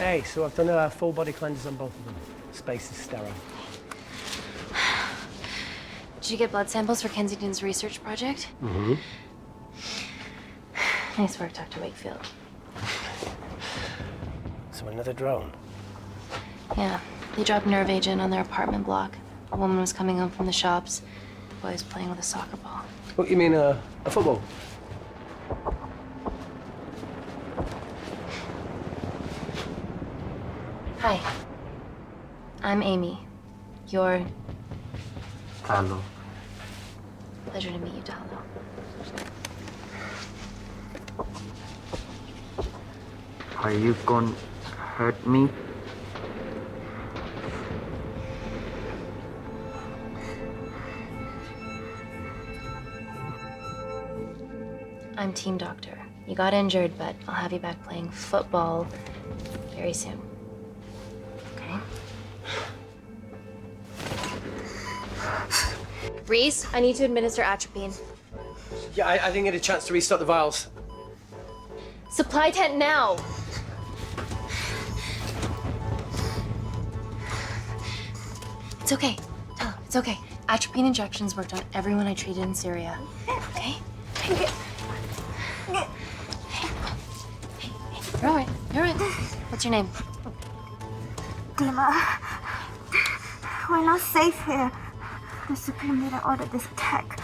Okay, so I've done a full body cleanse on both of them. Space is sterile. Did you get blood samples for Kensington's research project? Mm-hmm. Nice work, Dr. Wakefield. So another drone? Yeah, they dropped nerve agent on their apartment block. A woman was coming home from the shops. The boy was playing with a soccer ball. What, you mean a football? Hi. I'm Amy. You're... Talo. Pleasure to meet you, Talo. Are you gonna hurt me? I'm team doctor. You got injured, but I'll have you back playing football very soon. Okay? Reese, I need to administer atropine. Yeah, I didn't get a chance to restock the vials. Supply tent now! It's okay. Tell him, it's okay. Atropine injections worked on everyone I treated in Syria. Okay? Hey, you're all right. You're all right. What's your name? Dima, we're not safe here. The Supreme Leader ordered this attack.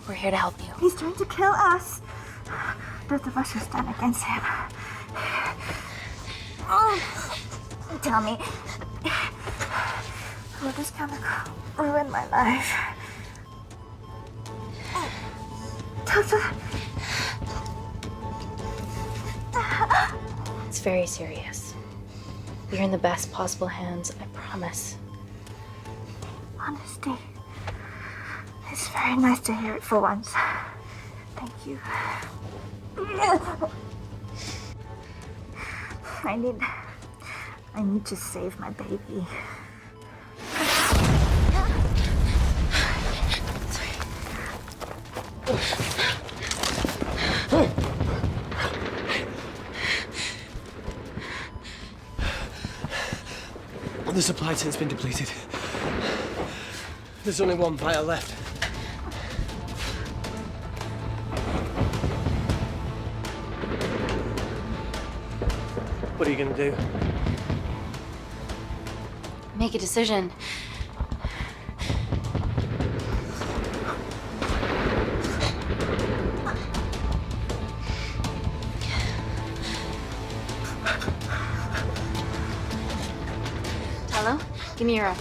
We're here to help you. He's trying to kill us. Both of us will stand against him. Oh, tell me, will this chemical ruin my life? Doctor. It's very serious. You're in the best possible hands, I promise. Honesty. It's very nice to hear it for once. Thank you. I need to save my baby. The supply tent's been depleted. There's only one vial left. What are you gonna do? Make a decision. Talo, give me your arm.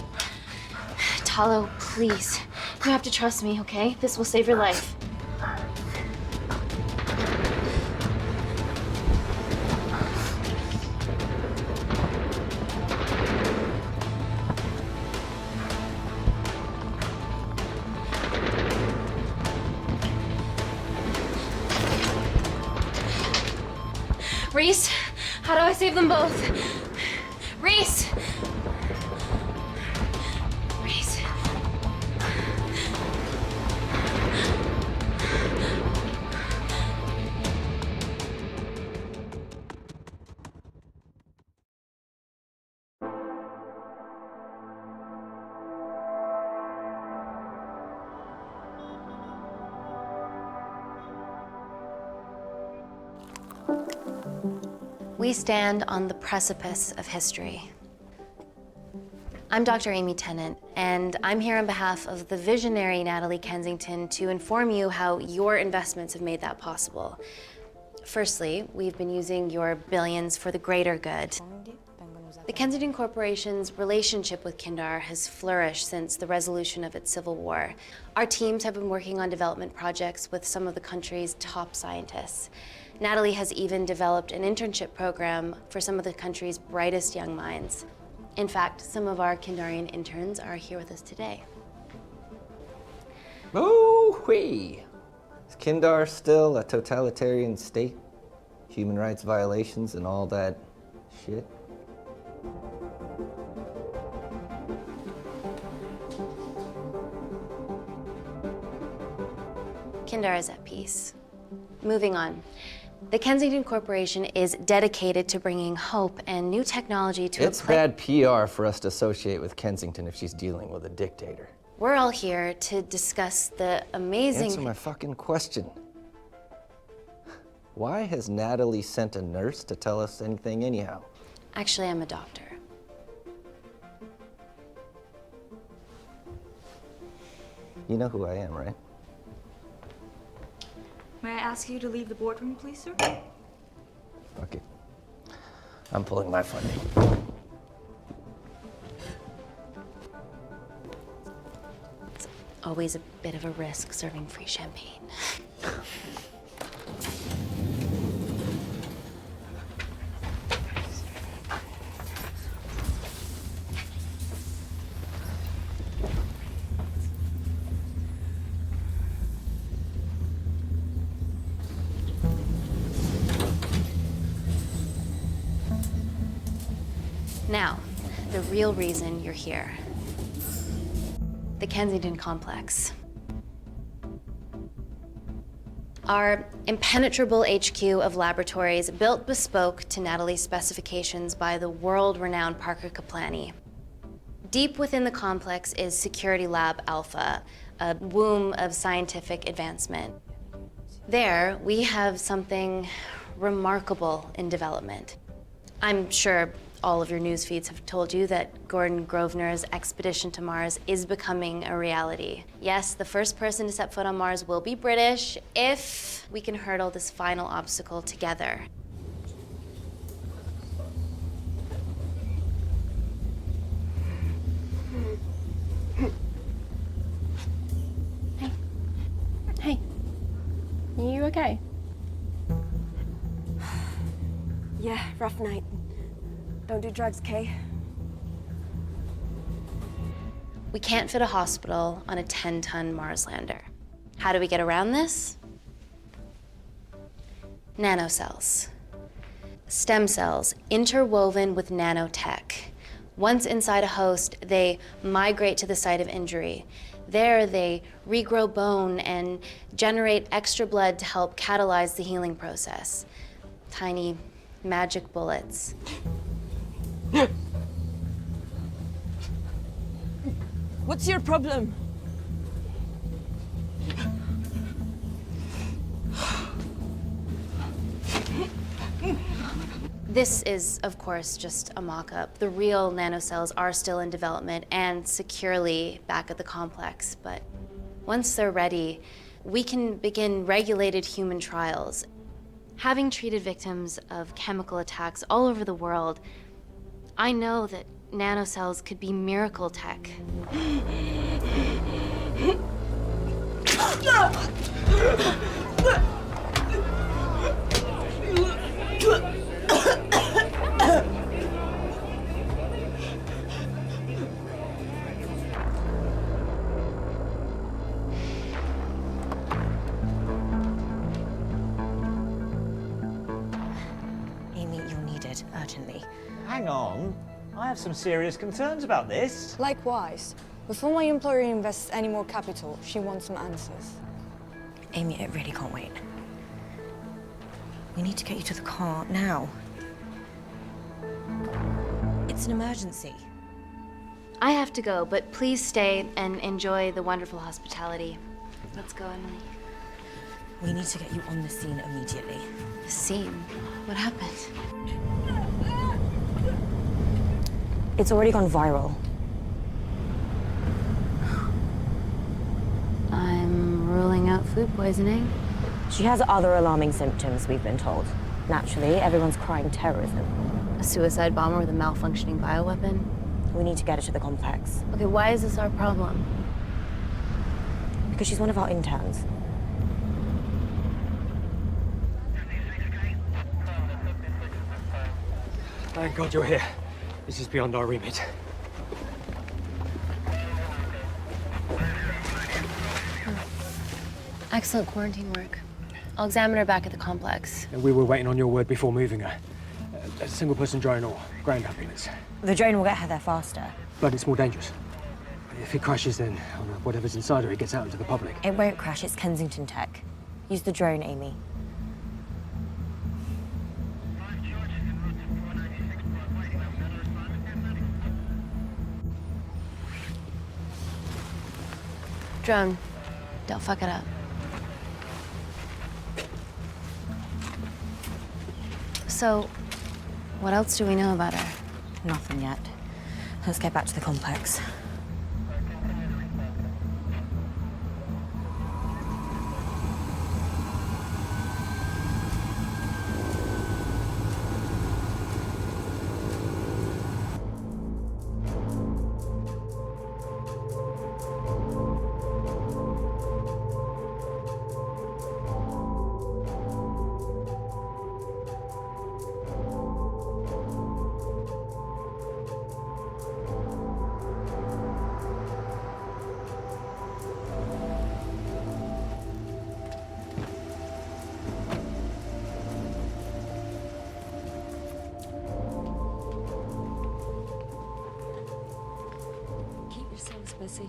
Talo, please. You have to trust me, okay? This will save your life. Reese, how do I save them both? Reese! Reese. We stand on the precipice of history. I'm Dr. Amy Tennant, and I'm here on behalf of the visionary Natalie Kensington to inform you how your investments have made that possible. Firstly, we've been using your billions for the greater good. The Kensington Corporation's relationship with Kindar has flourished since the resolution of its civil war. Our teams have been working on development projects with some of the country's top scientists. Natalie has even developed an internship program for some of the country's brightest young minds. In fact, some of our Kindarian interns are here with us today. Oh-wee! Is Kindar still a totalitarian state? Human rights violations and all that shit? Kindar is at peace. Moving on. The Kensington Corporation is dedicated to bringing hope and new technology to It's bad PR for us to associate with Kensington if she's dealing with a dictator. We're all here to discuss the amazing... Answer my fucking question. Why has Natalie sent a nurse to tell us anything anyhow? Actually, I'm a doctor. You know who I am, right? May I ask you to leave the boardroom, please, sir? Okay. I'm pulling my funding. It's always a bit of a risk serving free champagne. Now, the real reason you're here. The Kensington Complex. Our impenetrable HQ of laboratories built bespoke to Natalie's specifications by the world-renowned Parker Kaplani. Deep within the complex is Security Lab Alpha, a womb of scientific advancement. There, we have something remarkable in development. I'm sure all of your news feeds have told you that Gordon Grosvenor's expedition to Mars is becoming a reality. Yes, the first person to set foot on Mars will be British if we can hurdle this final obstacle together. Hey. Hey. Are you okay? Yeah, rough night. Don't do drugs, Kay. We can't fit a hospital on a 10-ton Mars lander. How do we get around this? Nanocells. Stem cells interwoven with nanotech. Once inside a host, they migrate to the site of injury. There, they regrow bone and generate extra blood to help catalyze the healing process. Tiny magic bullets. What's your problem? This is, of course, just a mock-up. The real nanocells are still in development and securely back at the complex, but once they're ready, we can begin regulated human trials. Having treated victims of chemical attacks all over the world, I know that nanocells could be miracle tech. Amy, you're needed urgently. Hang on. I have some serious concerns about this. Likewise. Before my employer invests any more capital, she wants some answers. Amy, it really can't wait. We need to get you to the car now. It's an emergency. I have to go, but please stay and enjoy the wonderful hospitality. Let's go, Emily. We need to get you on the scene immediately. The scene? What happened? It's already gone viral. I'm ruling out food poisoning. She has other alarming symptoms, we've been told. Naturally, everyone's crying terrorism. A suicide bomber with a malfunctioning bioweapon? We need to get her to the complex. Okay, why is this our problem? Because she's one of our interns. Thank God you're here. This is beyond our remit. Excellent quarantine work. I'll examine her back at the complex. And we were waiting on your word before moving her. A single-person drone or ground ambulance. The drone will get her there faster. But it's more dangerous. If it crashes, then whatever's inside her, it gets out into the public. It won't crash, it's Kensington tech. Use the drone, Amy. Drone, don't fuck it up. So, what else do we know about her? Nothing yet. Let's get back to the complex. Keep yourselves busy.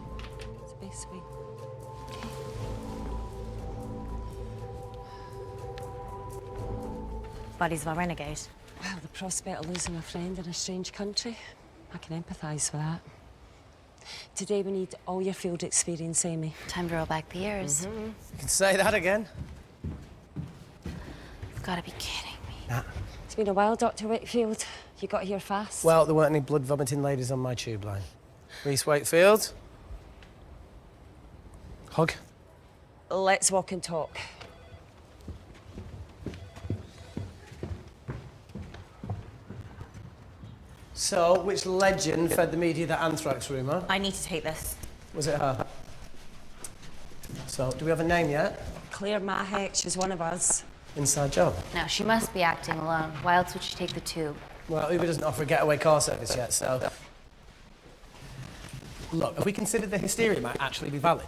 It's the best way. Buddies of our renegade. Well, the prospect of losing a friend in a strange country, I can empathise with that. Today we need all your field experience, Amy. Time to roll back the years. You can say that again. You've got to be kidding me. Nah. It's been a while, Dr. Wakefield. You got here fast. Well, there weren't any blood-vomiting ladies on my tube line. Reese Wakefield. Hug. Let's walk and talk. So, which legend fed the media that anthrax rumour? I need to take this. Was it her? So, do we have a name yet? Claire Mahek, she's one of us. Inside job. Now, she must be acting alone. Why else would she take the tube? Well, Uber doesn't offer a getaway car service yet, so... Look, have we considered the hysteria might actually be valid?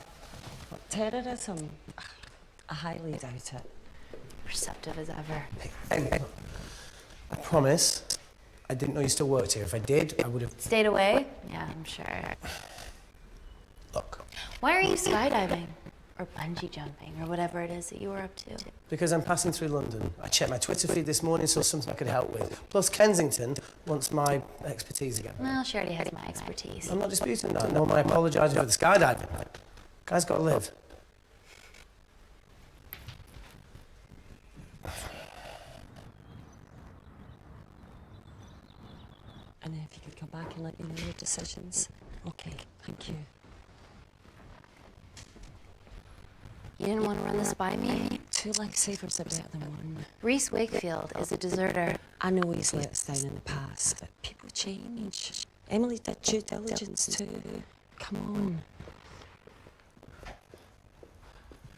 Terrorism? I highly doubt it. Perceptive as ever. Hey, I promise I didn't know you still worked here. If I did, I would have... Stayed away? Yeah, I'm sure. Look, Why are you skydiving? Or bungee jumping, or whatever it is that you were up to? because I'm passing through London. I checked my Twitter feed this morning, saw something I could help with. Plus, Kensington wants my expertise again. Well, she already has my expertise. I'm not disputing that. No, I apologising for the skydiving. Guy's got to live. And if you could come back and let me know your decisions. Okay, thank you. You didn't want to run this by me? 2 lifesavers are better than 1. Reese Wakefield is a deserter. I know he's let us down in the past, but people change. Emily did due diligence too. Come on.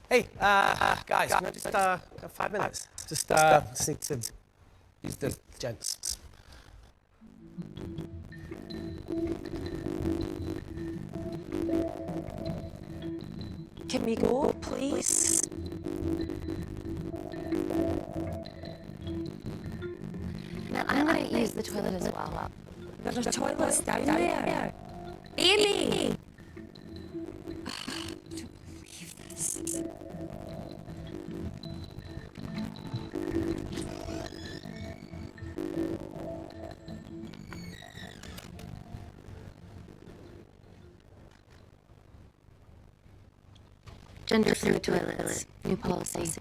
Hey, guys, can I just have 5 minutes? Just need to use the gents. Can we go, please? Now, I'm going to use the toilet as well. There are toilets down there. Amy! I don't believe this. Gender-fluid toilets. New policy.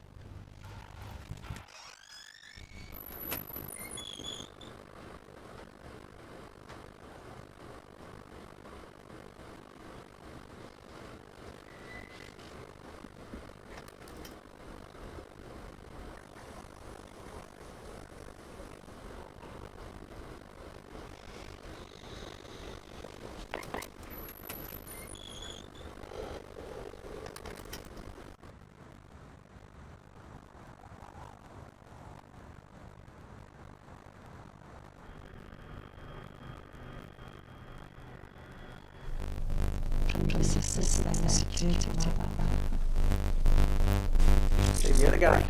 See the other guy.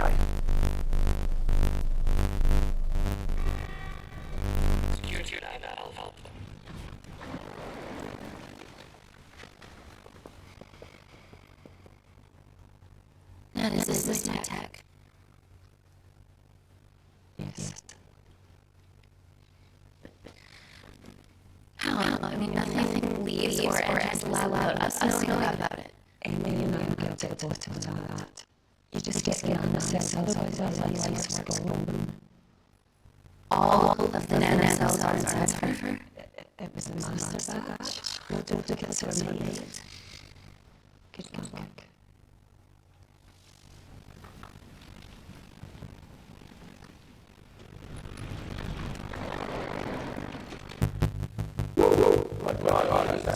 That is system tech. Yes. How? I mean, nothing leaves or enters the lab without us knowing about it. Emily and I will get to the bottom of that. You just get the nanocells outside your skull. All of the nanocells are inside her. It was the master batch. No duplicates were made. Good luck.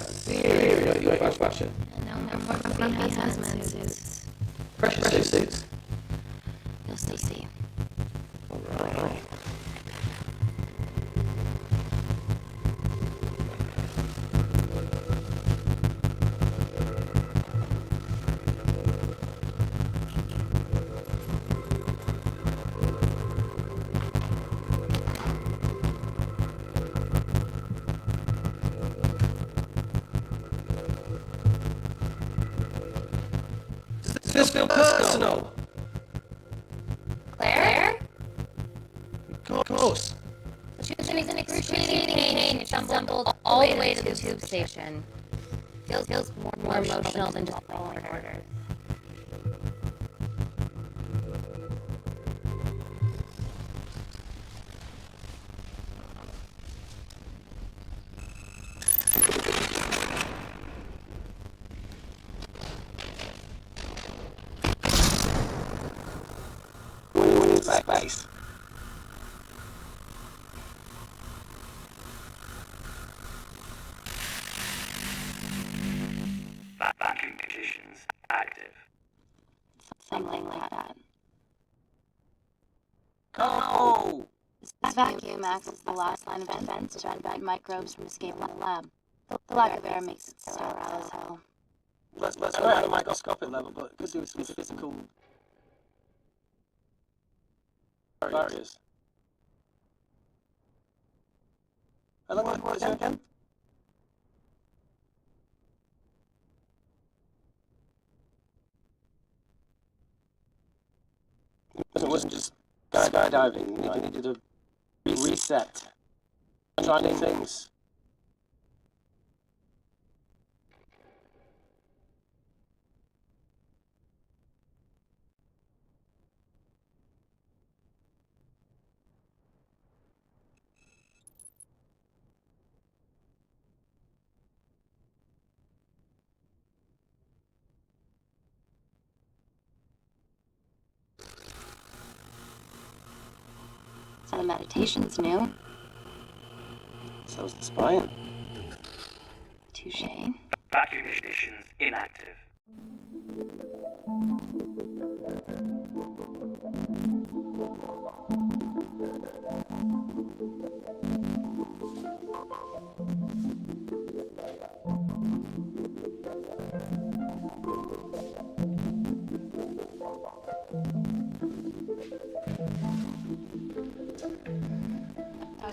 Serious fast fashion. No more grumpy hazmat suits. Pressure suits. You'll still see. Alright. Does this feel personal? Claire? Of course. She was in excruciating pain and stumbled all the way to the tube station. Feels more emotional than just following orders. Space. Vacuum conditions active. Something like that. Oh! This vacuum acts as the last line of defense to prevent microbes from escaping the lab. The lack of air makes it sterile as hell. Let's not at a microscopic level, but because it was physical barriers. How long was it again? It wasn't just skydiving. You needed to reset. Try new things. So the meditation's new. So's the spine. Touche. Vacuum conditions inactive.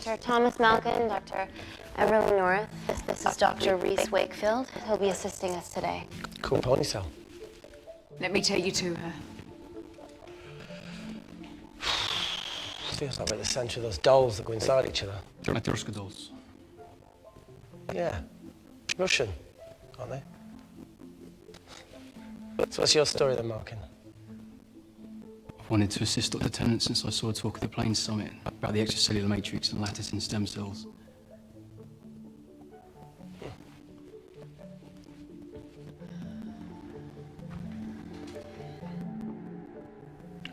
Dr. Thomas Malkin, Dr. Everly North. This is Dr. Reese Wakefield. He'll be assisting us today. Cool ponytail. Let me take you to her. Feels like we're at the centre of those dolls that go inside each other. They're Matryoshka dolls. Yeah. Russian, aren't they? So what's your story then, Malkin? I've wanted to assist Dr. Tennant since I saw a talk at the Plains Summit about the extracellular matrix and lattice in stem cells.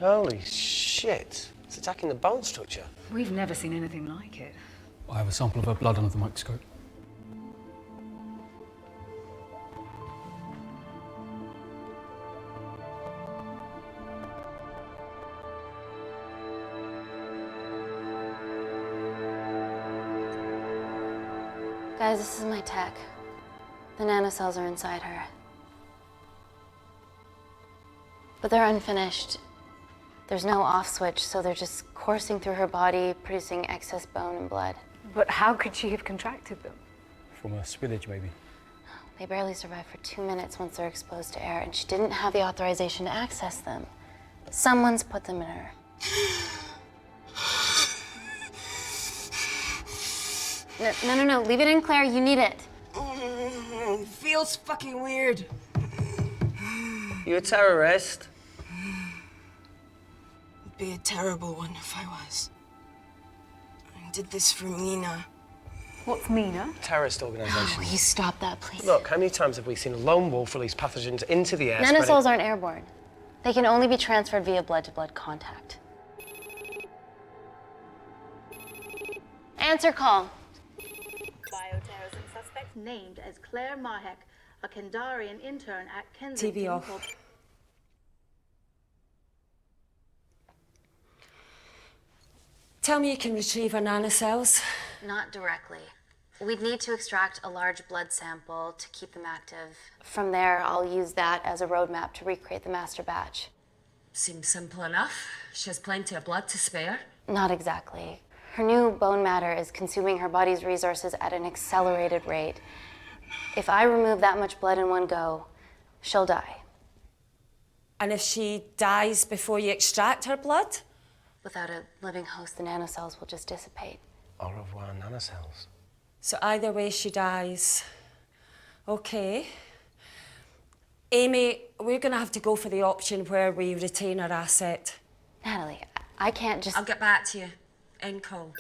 Holy shit. It's attacking the bone structure. We've never seen anything like it. I have a sample of her blood under the microscope. Guys, this is my tech. The nanocells are inside her. But they're unfinished. There's no off switch, so they're just coursing through her body, producing excess bone and blood. But how could she have contracted them? From a spillage, maybe. They barely survive for 2 minutes once they're exposed to air, and she didn't have the authorization to access them. Someone's put them in her. No, leave it in, Claire, you need it. Feels fucking weird. You a terrorist? It'd be a terrible one if I was. I did this for Mina. What's Mina? Terrorist organisation. Will you stop that, please? Look, how many times have we seen a lone wolf release pathogens into the air? Nanocells aren't airborne. They can only be transferred via blood-to-blood contact. Answer call. Bioterrorism suspect named as Claire Mahek, a Kendarian intern at Kensington. TV off. Tell me you can retrieve our nanocells. Not directly. We'd need to extract a large blood sample to keep them active. From there, I'll use that as a roadmap to recreate the master batch. Seems simple enough. She has plenty of blood to spare. Not exactly. Her new bone matter is consuming her body's resources at an accelerated rate. If I remove that much blood in one go, she'll die. And if she dies before you extract her blood? Without a living host, the nanocells will just dissipate. Au revoir, nanocells. So either way, she dies. Okay. Amy, we're gonna have to go for the option where we retain our asset. Natalie, I can't just... I'll get back to you. End call.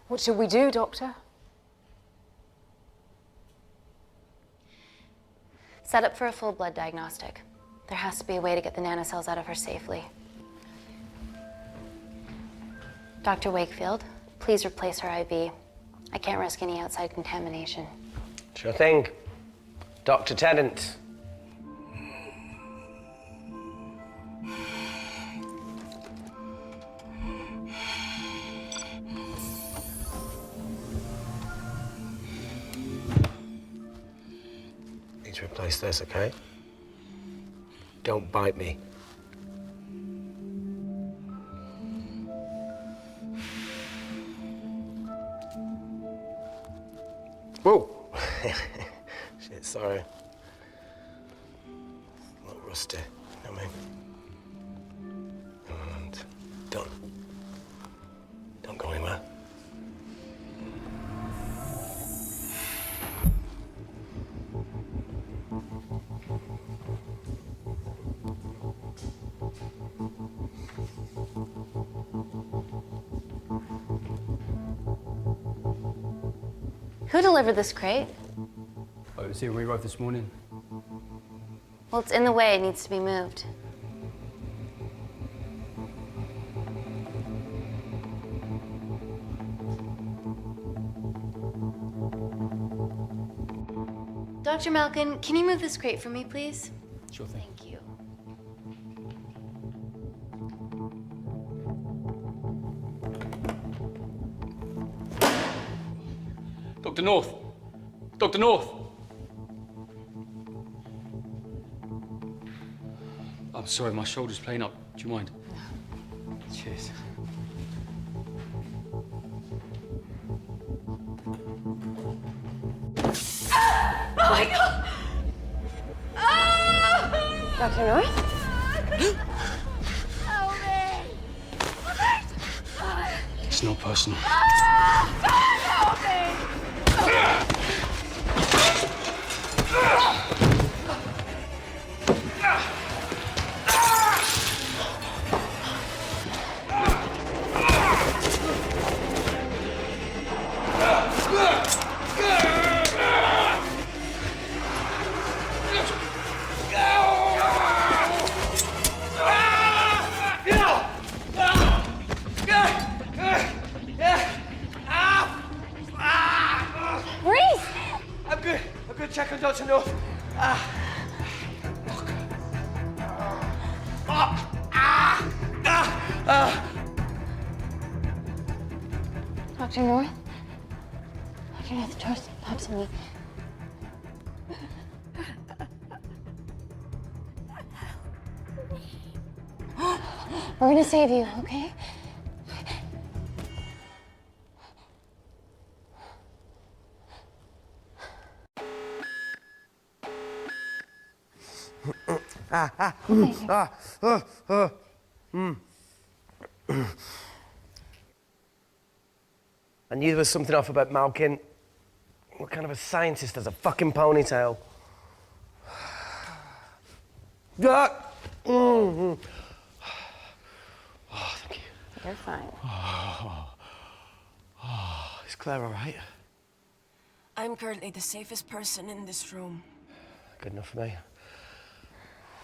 What should we do, Doctor? Set up for a full blood diagnostic. There has to be a way to get the nanocells out of her safely. Dr. Wakefield, please replace her IV. I can't risk any outside contamination. Sure thing. Dr. Tennant. Need to replace this, okay? Don't bite me. Whoa! Shit, sorry. A little rusty, you know what I mean? And don't go anywhere. Who delivered this crate? Oh, it was here when we arrived this morning. Well, it's in the way. It needs to be moved. Dr. Malkin, can you move this crate for me, please? Sure thing. Thank you. Dr. North! Dr. North! I'm sorry, my shoulder's playing up. Do you mind? Cheers. Oh my God! Dr. North? Help me! It's not personal. Help me! Check on Dr. North. Dr. North? Dr. North, trust me. We're gonna save you, okay? I knew there was something off about Malkin. What kind of a scientist has a fucking ponytail? Ah! Oh, thank you. You're fine. Is Claire all right? I'm currently the safest person in this room. Good enough for me.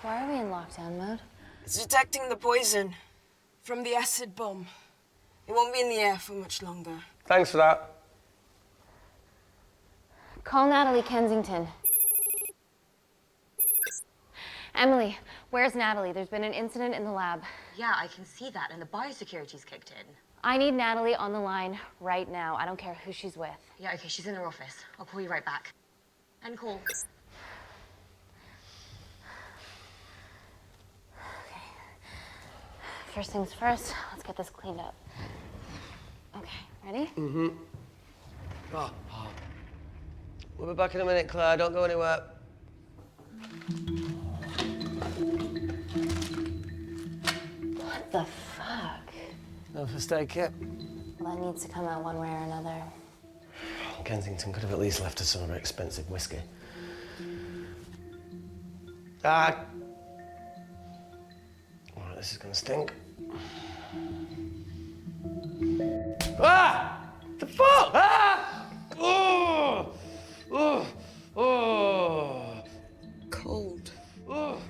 Why are we in lockdown mode? It's detecting the poison from the acid bomb. It won't be in the air for much longer. Thanks for that. Call Natalie Kensington. Emily, where's Natalie? There's been an incident in the lab. Yeah, I can see that, and the biosecurity's kicked in. I need Natalie on the line right now. I don't care who she's with. Yeah, okay, she's in her office. I'll call you right back. End call. Okay. First things first, let's get this cleaned up. Okay, ready? Mm-hmm. Oh. We'll be back in a minute, Claire. Don't go anywhere. What the fuck? No first aid kit. Well, that needs to come out one way or another. Kensington could have at least left us some of her expensive whiskey. Ah! All right, this is gonna stink. Ah! The fuck? Ah! Oh! Oh! Oh! Cold. Oh!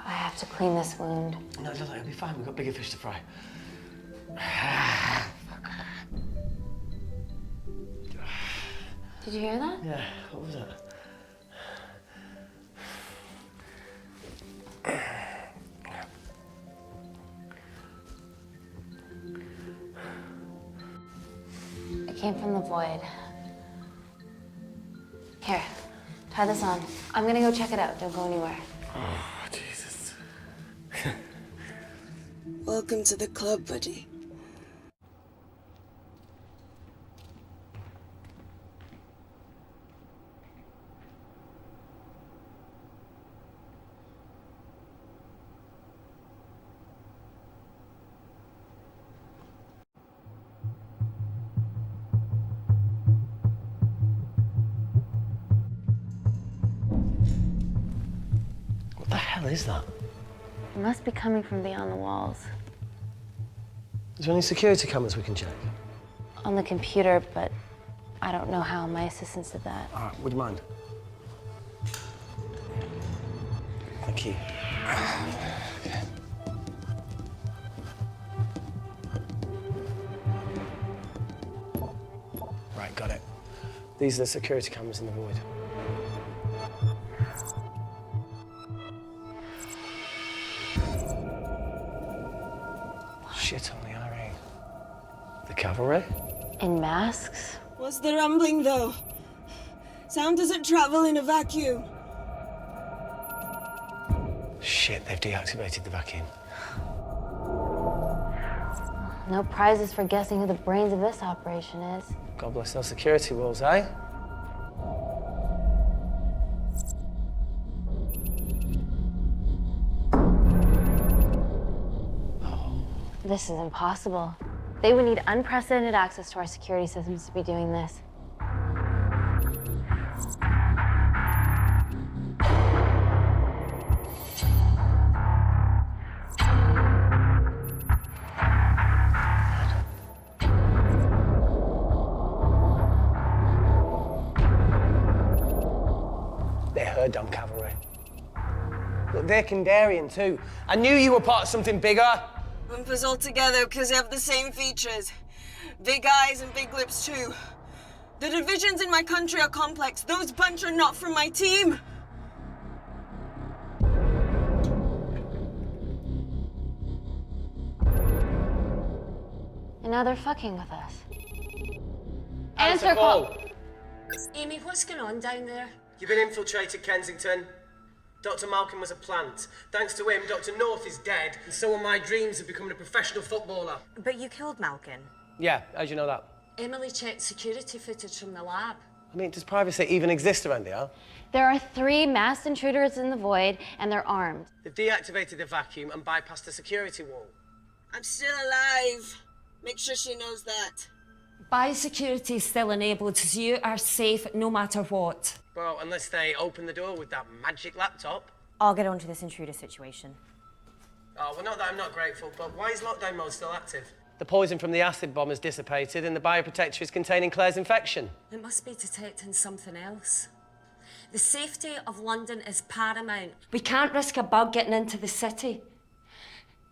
I have to clean this wound. No, it'll be fine. We've got bigger fish to fry. Did you hear that? Yeah, what was that? It came from the void. Here, try this on. I'm gonna go check it out. Don't go anywhere. Oh, Jesus. Welcome to the club, buddy. What the hell is that? It must be coming from beyond the walls. Is there any security cameras we can check? On the computer, but I don't know how. My assistants did that. All right, would you mind? Thank you. Okay. Right, got it. These are the security cameras in the void. Shit on the RA. The cavalry? In masks? What's the rumbling, though? Sound doesn't travel in a vacuum. Shit, they've deactivated the vacuum. No prizes for guessing who the brains of this operation is. God bless those security walls, eh? This is impossible. They would need unprecedented access to our security systems to be doing this. They're her damn cavalry. Look, they're Kandarian too. I knew you were part of something bigger. Lump us all together because they have the same features. Big eyes and big lips too. The divisions in my country are complex. Those bunch are not from my team. And now they're fucking with us. Answer call. Amy, what's going on down there? You've been infiltrated, Kensington. Dr. Malkin was a plant. Thanks to him, Dr. North is dead, and so are my dreams of becoming a professional footballer. But you killed Malkin. Yeah, how'd you know that? Emily checked security footage from the lab. I mean, does privacy even exist around here? There are 3 masked intruders in the void, and they're armed. They've deactivated the vacuum and bypassed the security wall. I'm still alive. Make sure she knows that. Biosecurity is still enabled, so you are safe no matter what. Well, unless they open the door with that magic laptop. I'll get onto this intruder situation. Oh, well, not that I'm not grateful, but why is lockdown mode still active? The poison from the acid bomb has dissipated and the bioprotector is containing Claire's infection. It must be detecting something else. The safety of London is paramount. We can't risk a bug getting into the city.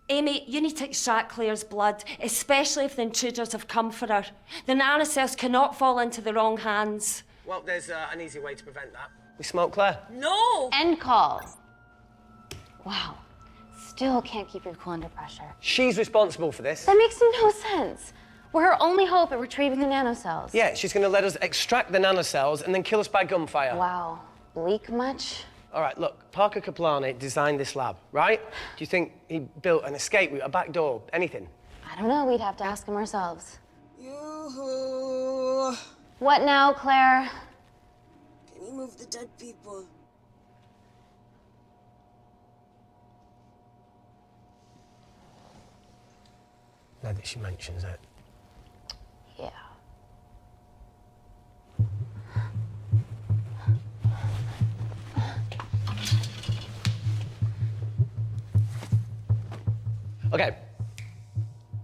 Amy, you need to extract Claire's blood, especially if the intruders have come for her. The nanocells cannot fall into the wrong hands. Well, there's an easy way to prevent that. We smoke Claire. No! End call. Wow. Still can't keep your cool under pressure. She's responsible for this. That makes no sense. We're her only hope at retrieving the nanocells. Yeah, she's going to let us extract the nanocells and then kill us by gunfire. Wow. Bleak much? All right, look, Parker Kaplani designed this lab, right? Do you think he built an escape route, a back door, anything? I don't know. We'd have to ask him ourselves. Yoo-hoo. What now, Claire? Can you move the dead people? Now that she mentions it. Yeah. Okay.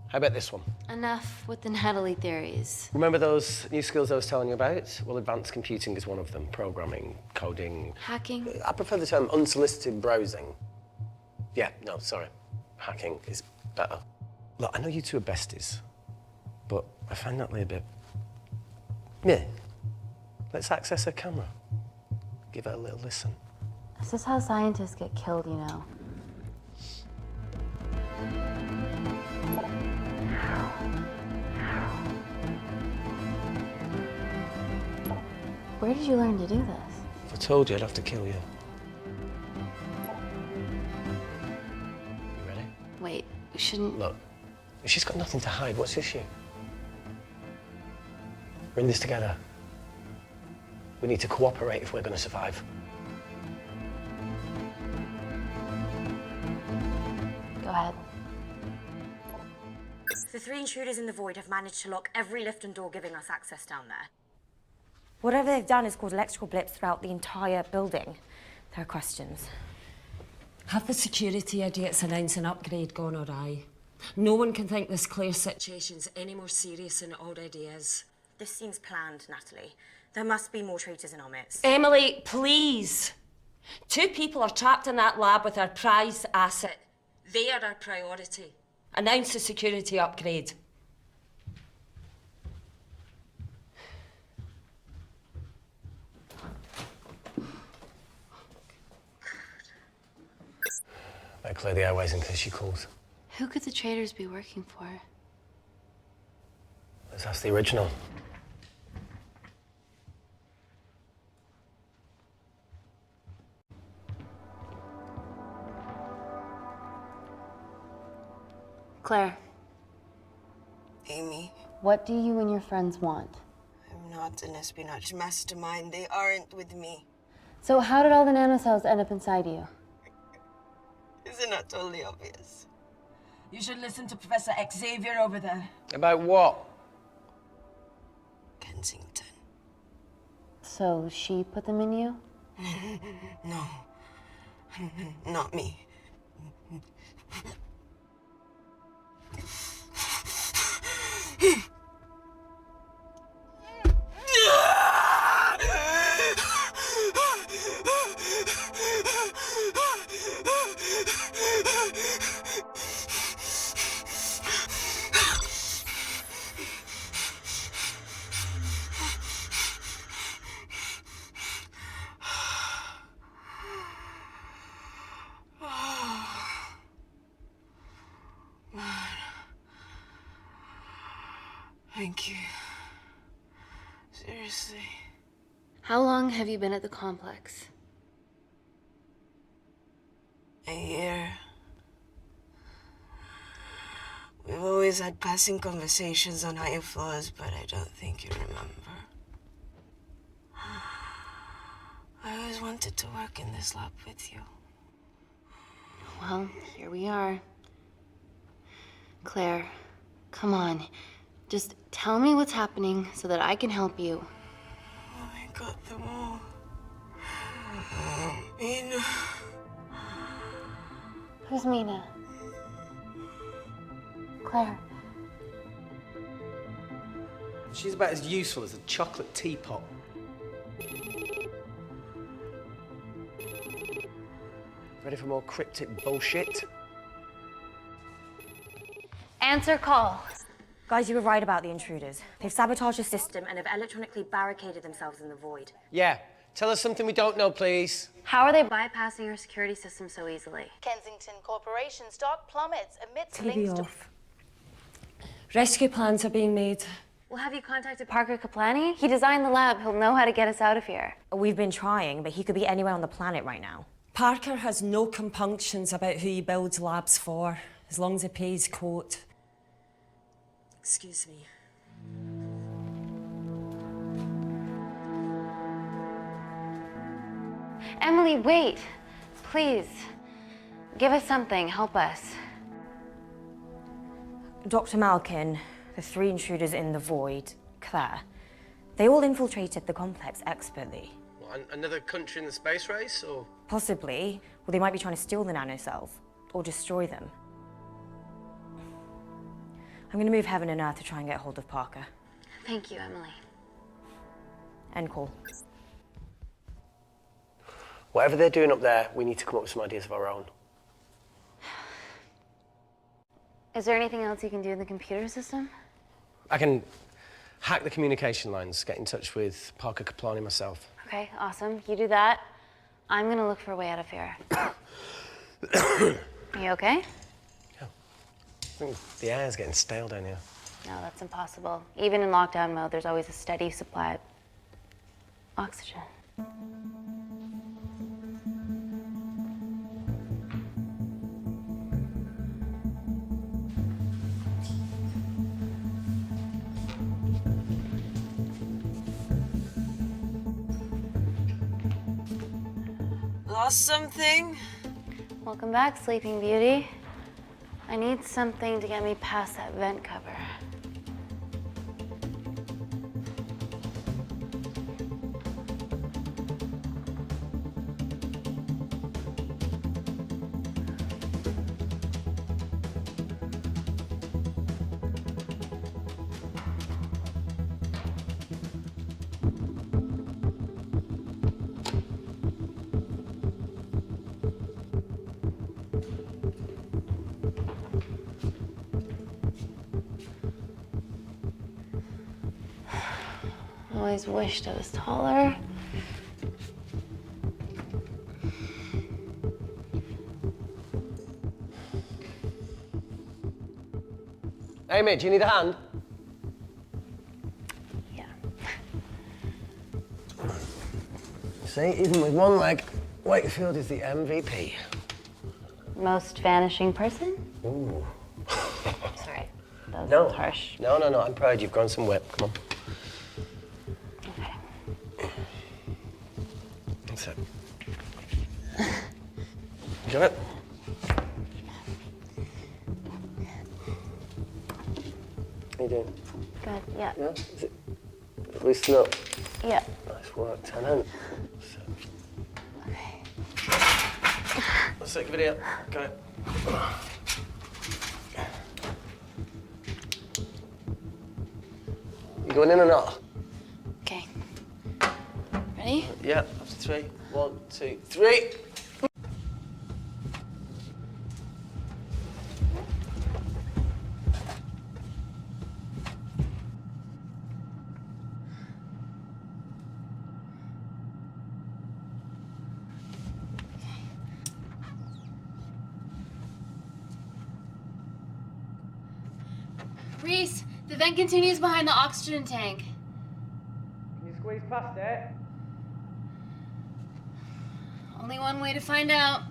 How about this one? Enough with the Natalie theories. Remember those new skills I was telling you about? Well, advanced computing is one of them. Programming, coding. Hacking? I prefer the term unsolicited browsing. Yeah, no, sorry. Hacking is better. Look, I know you two are besties, but I find Natalie a bit... meh. Let's access her camera. Give her a little listen. This is how scientists get killed, you know. Where did you learn to do this? If I told you, I'd have to kill you. You ready? Wait, you shouldn't... Look, she's got nothing to hide. What's the issue? We're in this together. We need to cooperate if we're going to survive. Go ahead. The 3 intruders in the void have managed to lock every lift and door giving us access down there. Whatever they've done has caused electrical blips throughout the entire building. There are questions. Have the security idiots announced an upgrade gone awry? No one can think this Claire situation's any more serious than it already is. This seems planned, Natalie. There must be more traitors in our midst. Emily, please. 2 people are trapped in that lab with our prized asset. They are our priority. Announce the security upgrade. Better clear the airways in case she calls. Who could the traitors be working for? Let's ask the original. Claire, Amy, what do you and your friends want? I'm not an espionage mastermind. They aren't with me. So how did all the nanocells end up inside you? Isn't that totally obvious? You should listen to Professor Xavier over there. About what? Kensington. So she put them in you? No. Not me. Thank you. Seriously. How long have you been at the complex? A year. We've always had passing conversations on higher floors, but I don't think you remember. I always wanted to work in this lab with you. Well, here we are. Claire, come on. Just tell me what's happening so that I can help you. I got them all. Mina. Who's Mina? Claire. She's about as useful as a chocolate teapot. Ready for more cryptic bullshit? Answer call. Guys, you were right about the intruders. They've sabotaged the system and have electronically barricaded themselves in the void. Yeah. Tell us something we don't know, please. How are they bypassing your security system so easily? Kensington Corporation stock plummets amidst TV links to... off. Rescue plans are being made. Well, have you contacted Parker Kaplani? He designed the lab. He'll know how to get us out of here. We've been trying, but he could be anywhere on the planet right now. Parker has no compunctions about who he builds labs for, as long as he pays quote. Excuse me. Emily, wait. Please. Give us something. Help us. Dr. Malkin, the 3 intruders in the void, Claire, they all infiltrated the complex expertly. What, another country in the space race, or? Possibly. Well, they might be trying to steal the nanocells or destroy them. I'm going to move heaven and earth to try and get hold of Parker. Thank you, Emily. End call. Whatever they're doing up there, we need to come up with some ideas of our own. Is there anything else you can do in the computer system? I can hack the communication lines, get in touch with Parker Kaplani myself. Okay, awesome. You do that. I'm gonna look for a way out of here. You okay? I think the air's getting stale down here. No, that's impossible. Even in lockdown mode, there's always a steady supply of oxygen. Lost something? Welcome back, Sleeping Beauty. I need something to get me past that vent cover. Always wished I was taller. Amy, do you need a hand? Yeah. See, even with one leg, Wakefield is the MVP. Most vanishing person? Ooh. Sorry, that No. was harsh. No, I'm proud you've grown some whip. Come on. Okay. That's it. Got it? How you doing? Good, yeah. Yeah? Is it loosen up? Yeah. Nice work, Tenant. Okay. Let's take a video. Got it. You going in or not? Okay. Ready? Yeah, after 3. 1, 2, 3. Reese, the vent continues behind the oxygen tank. Can you squeeze past it? Only one way to find out.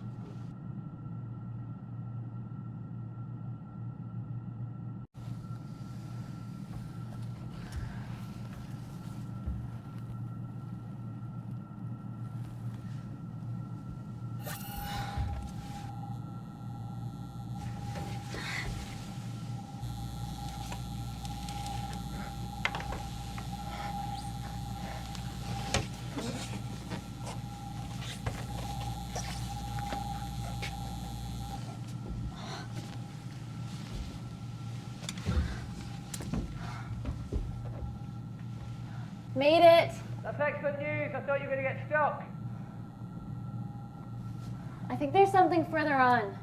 Made it. That's excellent news. I thought you were going to get stuck. I think there's something further on.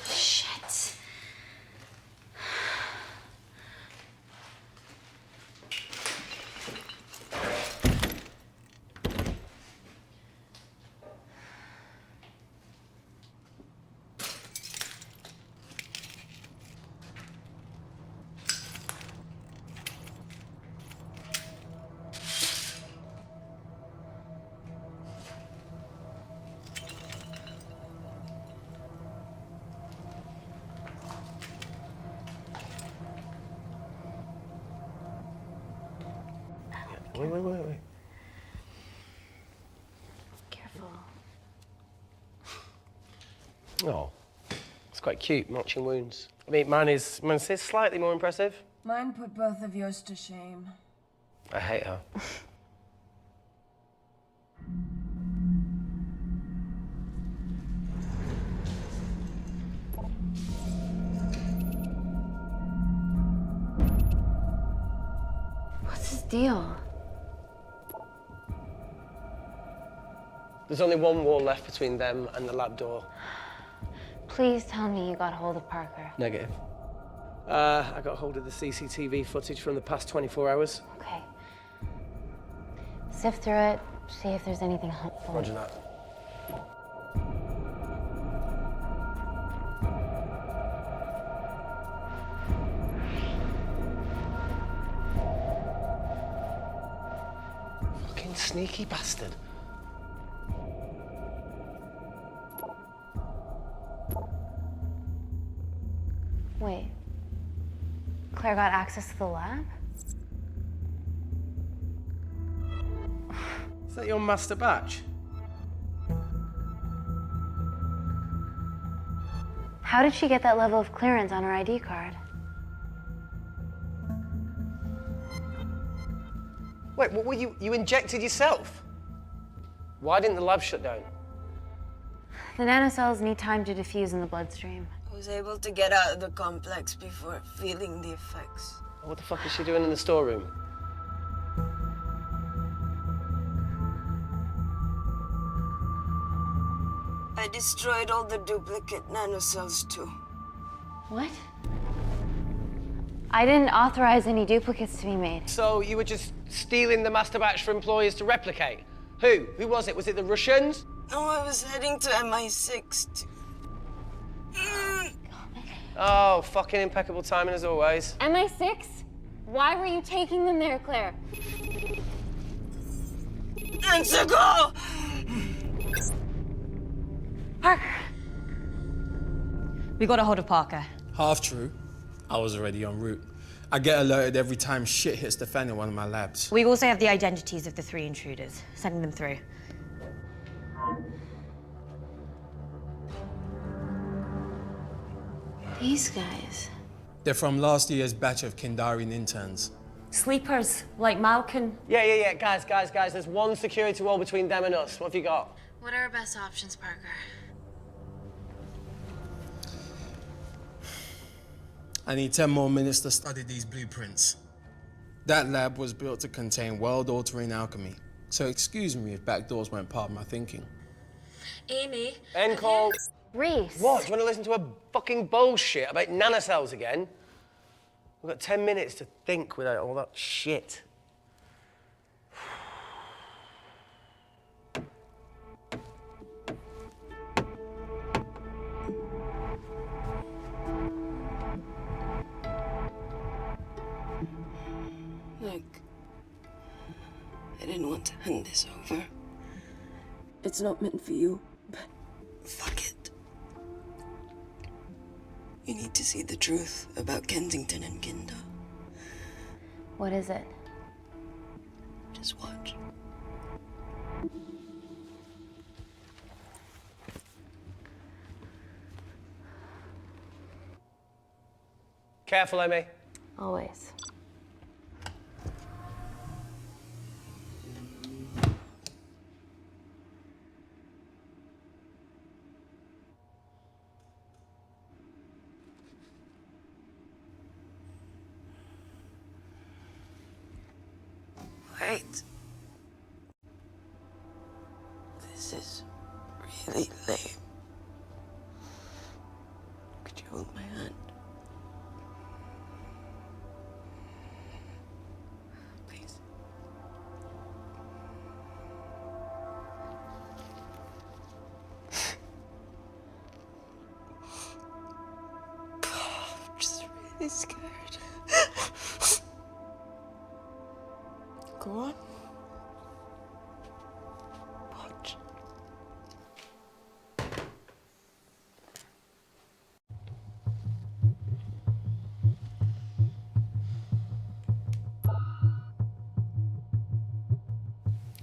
Shit. Wait. Careful. Oh, it's quite cute, matching wounds. I mean, mine's slightly more impressive. Mine put both of yours to shame. I hate her. What's his deal? There's only one wall left between them and the lab door. Please tell me you got hold of Parker. Negative. I got hold of the CCTV footage from the past 24 hours. Okay. Sift through it, see if there's anything helpful. Roger that. Fucking sneaky bastard. Wait. Claire got access to the lab? Is that your master batch? How did she get that level of clearance on her ID card? Wait, what were you injected yourself? Why didn't the lab shut down? The nanocells need time to diffuse in the bloodstream. I was able to get out of the complex before feeling the effects. What the fuck is she doing in the storeroom? I destroyed all the duplicate nanocells too. What? I didn't authorize any duplicates to be made. So you were just stealing the master batch for employers to replicate? Who? Who was it? Was it the Russians? No, I was heading to MI6 Oh, fucking impeccable timing as always. MI6? Why were you taking them there, Claire? And to go! Parker! We got a hold of Parker. Half true. I was already en route. I get alerted every time shit hits the fan in one of my labs. We also have the identities of the 3 intruders. Sending them through. These guys. They're from last year's batch of Kindarian interns. Sleepers, like Malkin. Yeah. Guys. There's one security wall between them and us. What have you got? What are our best options, Parker? I need 10 more minutes to study these blueprints. That lab was built to contain world-altering alchemy. So excuse me if backdoors weren't part of my thinking. Amy. End call. Reese. What? Do you want to listen to a fucking bullshit about nanocells again? We've got 10 minutes to think without all that shit. Look, I didn't want to hand this over. It's not meant for you, but fuck it. You need to see the truth about Kensington and Kinder. What is it? Just watch. Careful, Amy. Always. right. This is really lame. Could you hold my hand? Please. I'm just really scared. Go on. Watch.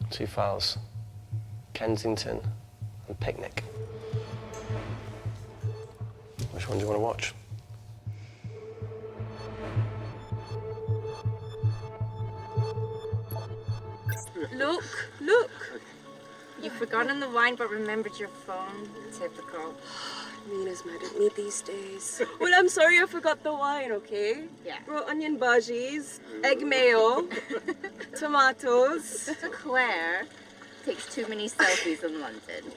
Two files. Kensington and Picnic. Which one do you want to watch? Look! You've forgotten the wine but remembered your phone. Typical. Mina's mad at me these days. Well, I'm sorry I forgot the wine, okay? Yeah. Brought onion bhajis, egg mayo, tomatoes. Claire takes too many selfies in London.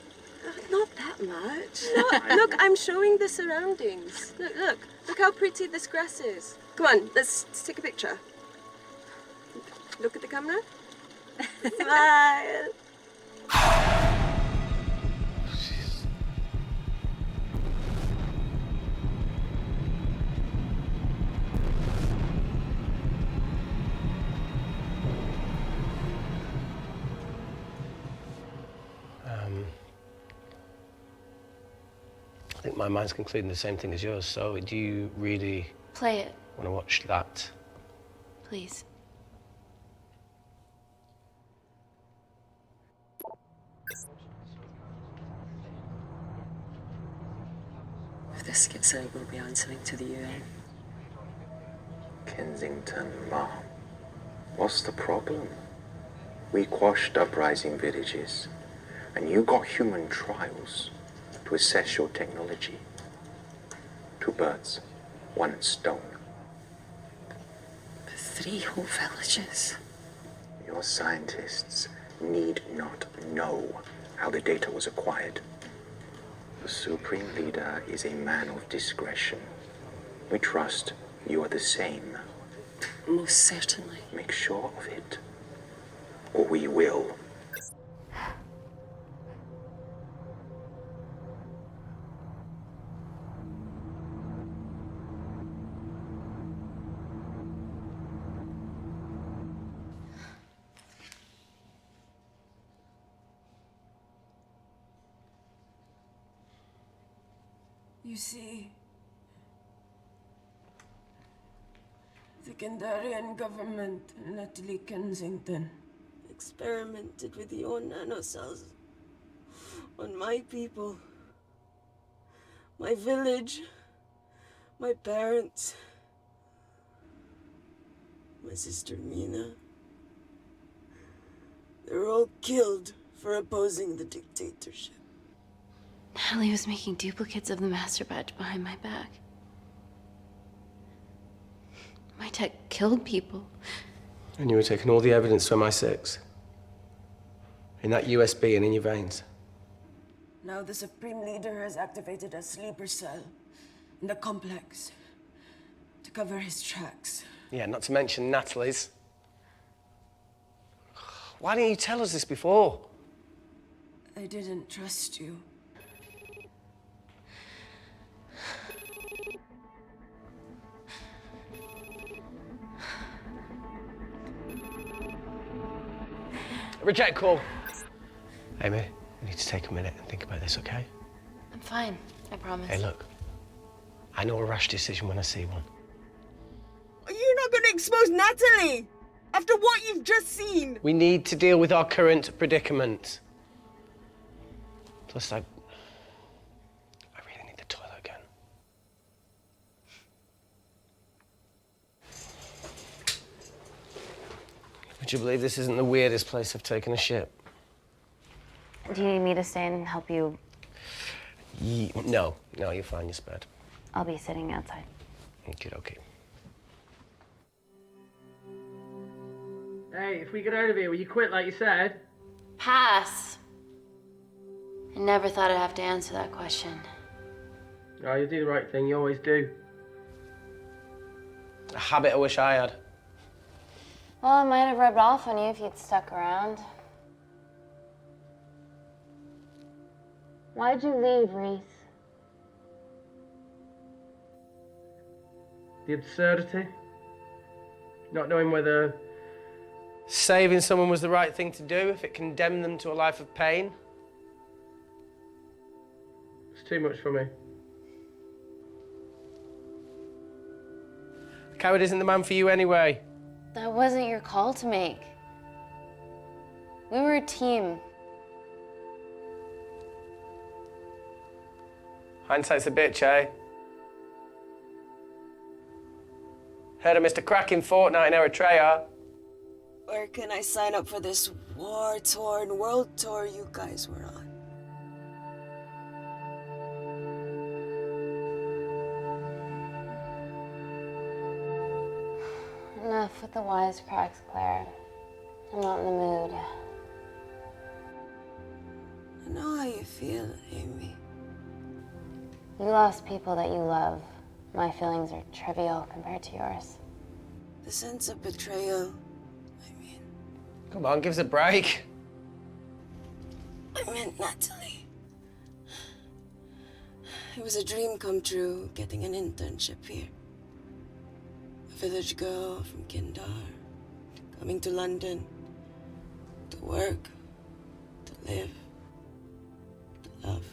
Not that much. Look, I'm showing the surroundings. Look how pretty this grass is. Come on, let's take a picture. Look at the camera. Smile. I think my mind's concluding the same thing as yours, so do you really Play it, want to watch that? please. If this gets out, we'll be answering to the UN. Kensington, Mom. What's the problem? We quashed uprising villages, and you got human trials to assess your technology. 2 birds, 1 stone. But 3 whole villages. Your scientists need not know how the data was acquired. The Supreme Leader is a man of discretion. We trust you are the same. Most certainly. Make sure of it, or we will. You see, the Kandarian government and Natalie Kensington experimented with your nanocells on my people, my village, my parents, my sister Mina. They were all killed for opposing the dictatorship. Natalie was making duplicates of the master badge behind my back. My tech killed people. And you were taking all the evidence to MI6? In that USB and in your veins? Now the Supreme Leader has activated a sleeper cell in the complex to cover his tracks. Yeah, not to mention Natalie's. Why didn't you tell us this before? I didn't trust you. Reject call. Amy, we need to take a minute and think about this, okay? I'm fine, I promise. Hey, look. I know a rash decision when I see one. Are you not going to expose Natalie? After what you've just seen? We need to deal with our current predicament. Plus, I really need the toilet again. Would you believe this isn't the weirdest place I've taken a shit? Do you need me to stay and help you? No, you're fine, you're spared. I'll be sitting outside. Okay. Hey, if we get out of here, will you quit like you said? Pass. I never thought I'd have to answer that question. Oh, you do the right thing, you always do. A habit I wish I had. Well, it might have rubbed off on you if you'd stuck around. Why'd you leave, Reese? The absurdity. Not knowing whether Saving someone was the right thing to do if it condemned them to a life of pain. it's too much for me. A coward isn't the man for you anyway. That wasn't your call to make. We were a team. Hindsight's a bitch, eh? Heard of Mr. Cracking Fortnite in Eritrea. Where can I sign up for this war-torn world tour you guys were on? Enough with the wisecracks, Claire. I'm not in the mood. I know how you feel, Amy. You lost people that you love. My feelings are trivial compared to yours. The sense of betrayal. Come on, give us a break. I meant Natalie. It was a dream come true, getting an internship here. A village girl from Kindar, coming to London, to work, to live, to love.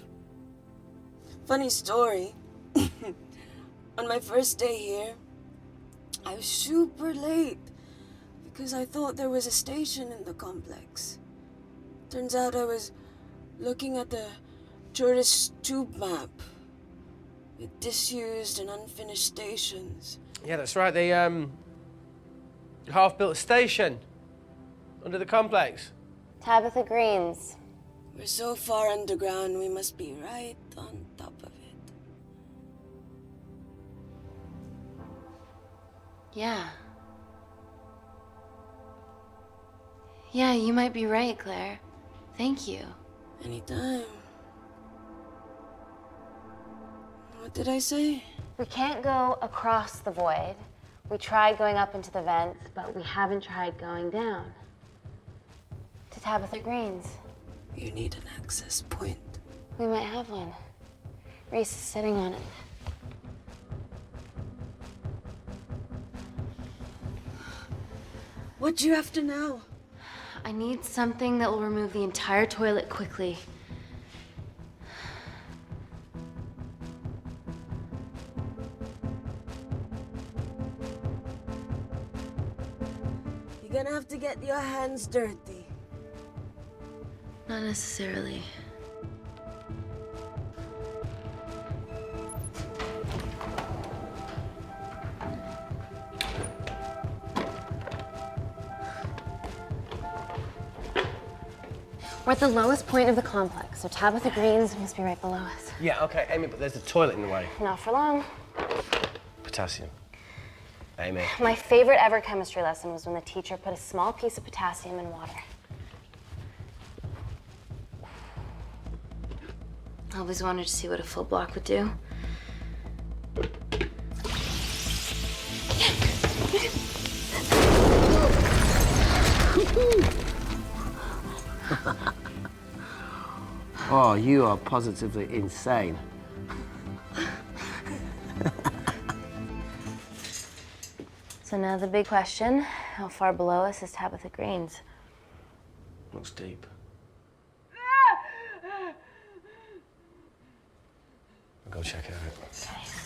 Funny story. On my first day here, I was super late because I thought there was a station in the complex. Turns out I was looking at the tourist tube map with disused and unfinished stations. Yeah, that's right. They half-built station under the complex. Tabitha Greens. We're so far underground, we must be right on top of it. Yeah. Yeah, you might be right, Claire. Thank you. Anytime. What did I say? We can't go across the void. We tried going up into the vents, but we haven't tried going down. To Tabitha Greens. You need an access point. We might have one. Reese is sitting on it. What do you have to know? I need something that will remove the entire toilet quickly. You're gonna have to get your hands dirty. Not necessarily. We're at the lowest point of the complex, so Tabitha Greens must be right below us. Yeah, okay, Amy, but there's a toilet in the way. Not for long. Potassium. Amy. My favorite ever chemistry lesson was when the teacher put a small piece of potassium in water. I always wanted to see what a full block would do. Oh, you are positively insane. So now the big question, how far below us is Tabitha Greens? Looks deep. I'll go check it out.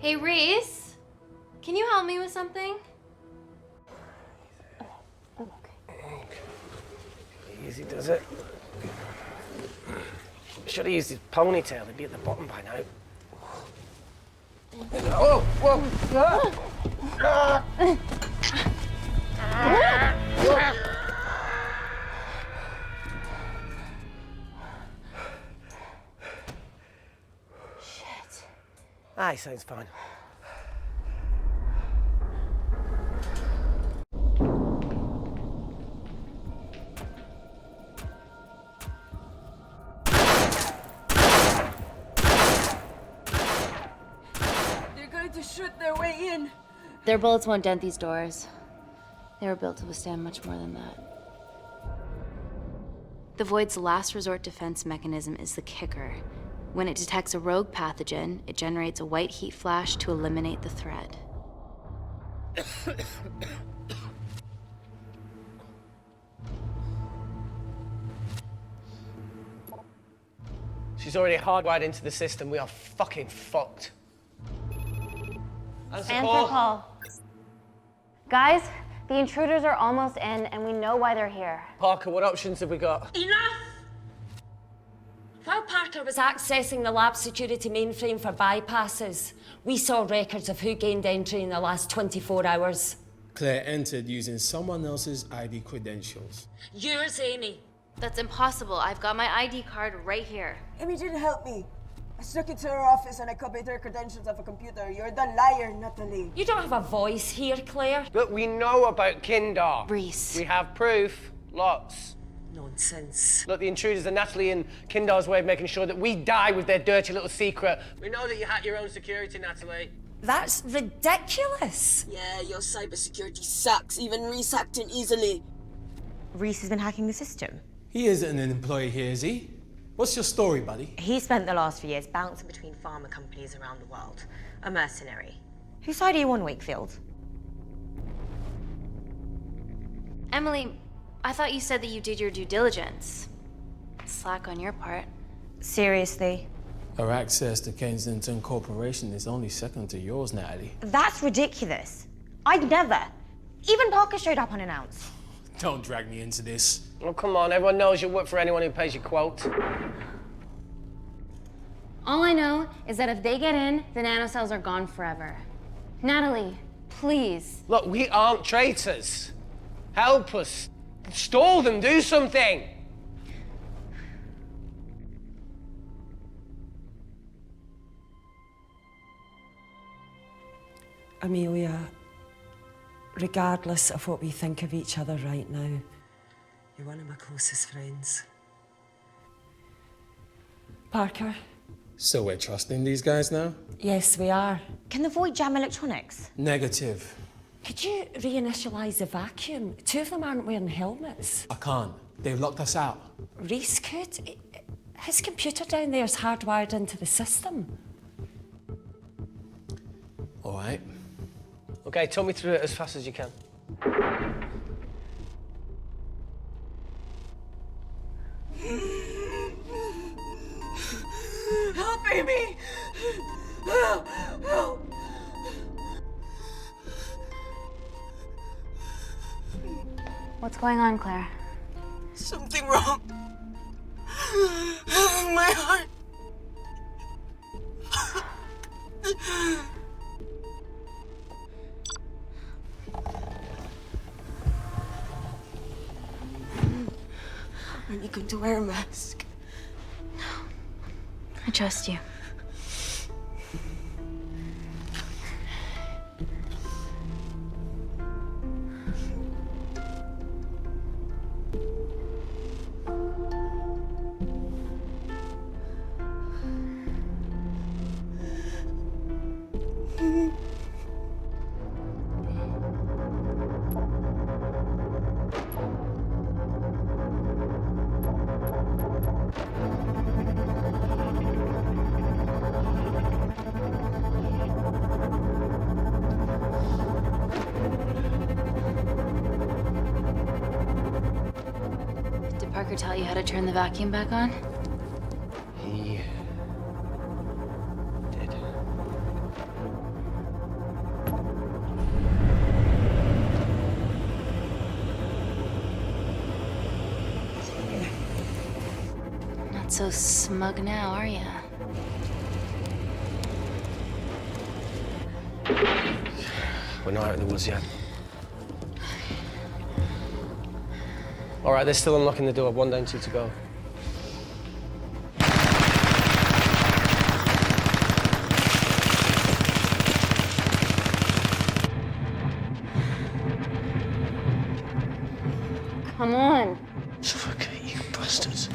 Hey, Reese, can you help me with something? Easy does it. Should have used his ponytail. He'd be at the bottom by now. Oh, whoa! Aye, sounds fine. They're going to shoot their way in. Their bullets won't dent these doors. They were built to withstand much more than that. The Void's last resort defense mechanism is the kicker. When it detects a rogue pathogen, it generates a white heat flash to eliminate the threat. She's already hardwired into the system. We are fucking fucked. Answer call. Guys, the intruders are almost in, and we know why they're here. Parker, what options have we got? Enough! While Parker was accessing the lab security mainframe for bypasses, we saw records of who gained entry in the last 24 hours. Claire entered using someone else's ID credentials. Yours, Amy. That's impossible. I've got my ID card right here. Amy didn't help me. I snuck into her office and I copied her credentials off a computer. You're the liar, Natalie. You don't have a voice here, Claire. Look, we know about Kindar. Reese. We have proof. Lots. Nonsense. Look, the intruders are Natalie and Kindar's way of making sure that we die with their dirty little secret. We know that you hack your own security, Natalie. That's ridiculous. Yeah, your cybersecurity sucks. Even Reese hacked in easily. Reese has been hacking the system. He isn't an employee here, is he? What's your story, buddy? He spent the last few years bouncing between pharma companies around the world. A mercenary. Whose side are you on, Wakefield? Emily, I thought you said that you did your due diligence. Slack on your part. Seriously? Our access to Kensington Corporation is only second to yours, Natalie. That's ridiculous. I'd never. Even Parker showed up unannounced. Don't drag me into this. Oh, come on. Everyone knows you work for anyone who pays your quote. All I know is that if they get in, the nanocells are gone forever. Natalie, please. Look, we aren't traitors. Help us. Stall them. Do something. Amelia, regardless of what we think of each other right now, you're one of my closest friends. Parker? So we're trusting these guys now? Yes, we are. Can the Void jam electronics? Negative. Could you reinitialize the vacuum? Two of them aren't wearing helmets. I can't. They've locked us out. Reese could. His computer down there's hardwired into the system. All right. Okay, talk me through it as fast as you can. Help, Amy! Help! Help! What's going on, Claire? Something wrong. My heart. Are you going to wear a mask? I trust you. Did Parker tell you how to turn the vacuum back on? He did. Not so smug now, are ya? We're not out of the woods yet. All right, they're still unlocking the door. 1 down, 2 to go. Come on. Suffocate, you bastards.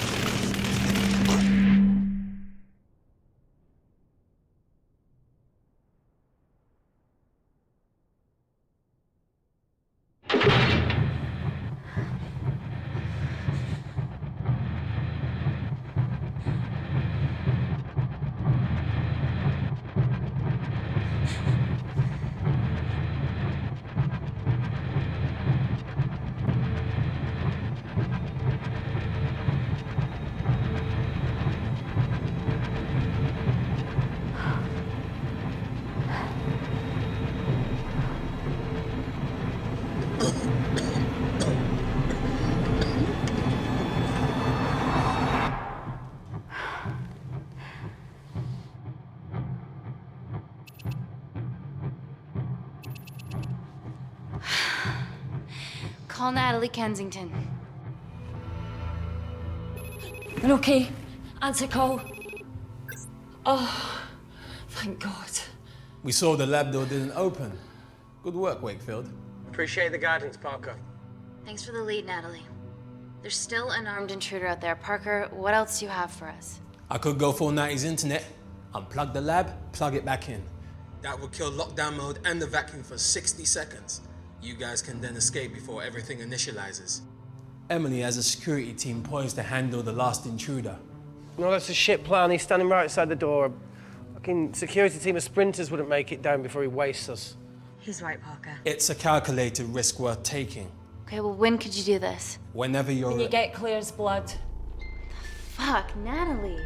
Call Natalie Kensington. You're okay? Answer call. Oh, thank God. We saw the lab door didn't open. Good work, Wakefield. Appreciate the guidance, Parker. Thanks for the lead, Natalie. There's still an armed intruder out there. Parker, what else do you have for us? I could go full 90s internet, unplug the lab, plug it back in. That would kill lockdown mode and the vacuum for 60 seconds. You guys can then escape before everything initializes. Emily has a security team poised to handle the last intruder. No, that's a shit plan. He's standing right outside the door. A fucking security team of sprinters wouldn't make it down before he wastes us. He's right, Parker. It's a calculated risk worth taking. Okay, well, when could you do this? Whenever you're... When you get Claire's blood. Fuck, Natalie.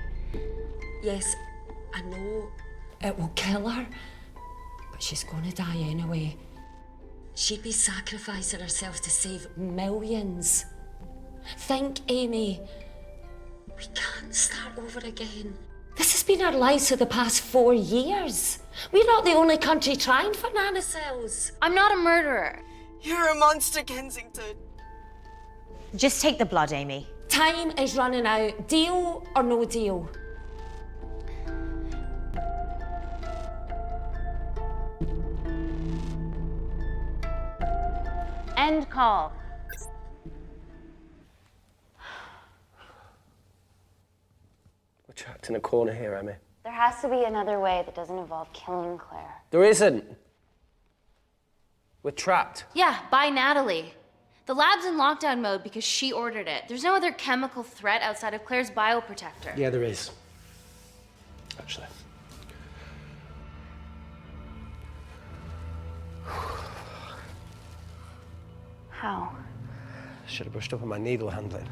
Yes, I know it will kill her, but she's gonna die anyway. She'd be sacrificing herself to save millions. Think, Amy. We can't start over again. This has been our lives for the past 4 years. We're not the only country trying for nanocells. I'm not a murderer. You're a monster, Kensington. Just take the blood, Amy. Time is running out. Deal or no deal? End call. We're trapped in a corner here, Emmy. There has to be another way that doesn't involve killing Claire. There isn't. We're trapped. Yeah, by Natalie. The lab's in lockdown mode because she ordered it. There's no other chemical threat outside of Claire's bioprotector. Yeah, there is. Actually. How? Should have brushed up on my needle handling.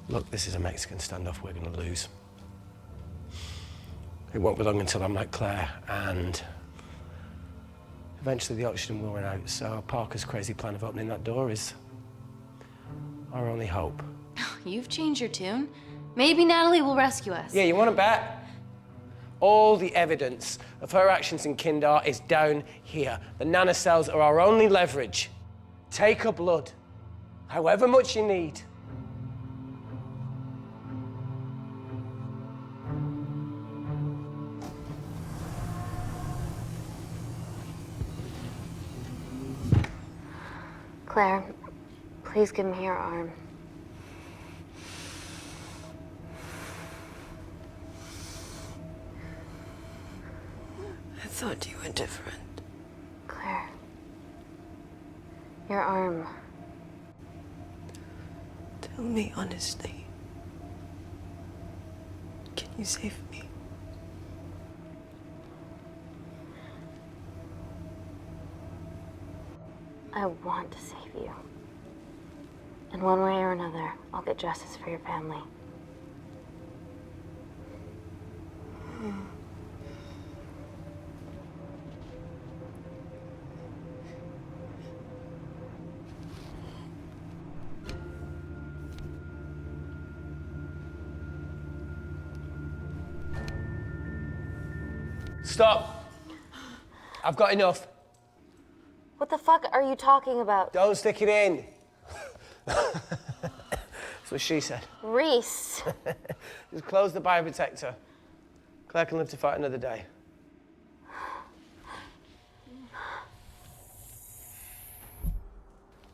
Look, this is a Mexican standoff we're going to lose. It won't be long until I'm like Claire, and eventually the oxygen will run out, so Parker's crazy plan of opening that door is our only hope. You've changed your tune. Maybe Natalie will rescue us. Yeah, you want to bet? All the evidence of her actions in Kindar is down here. The nanocells are our only leverage. Take her blood, however much you need. Claire, please give me your arm. I thought you were different. Claire. Your arm. Tell me honestly. Can you save me? I want to save you. In one way or another, I'll get justice for your family. Stop. I've got enough. What the fuck are you talking about? Don't stick it in. That's what she said. Reese. Just close the bioprotector. Claire can live to fight another day.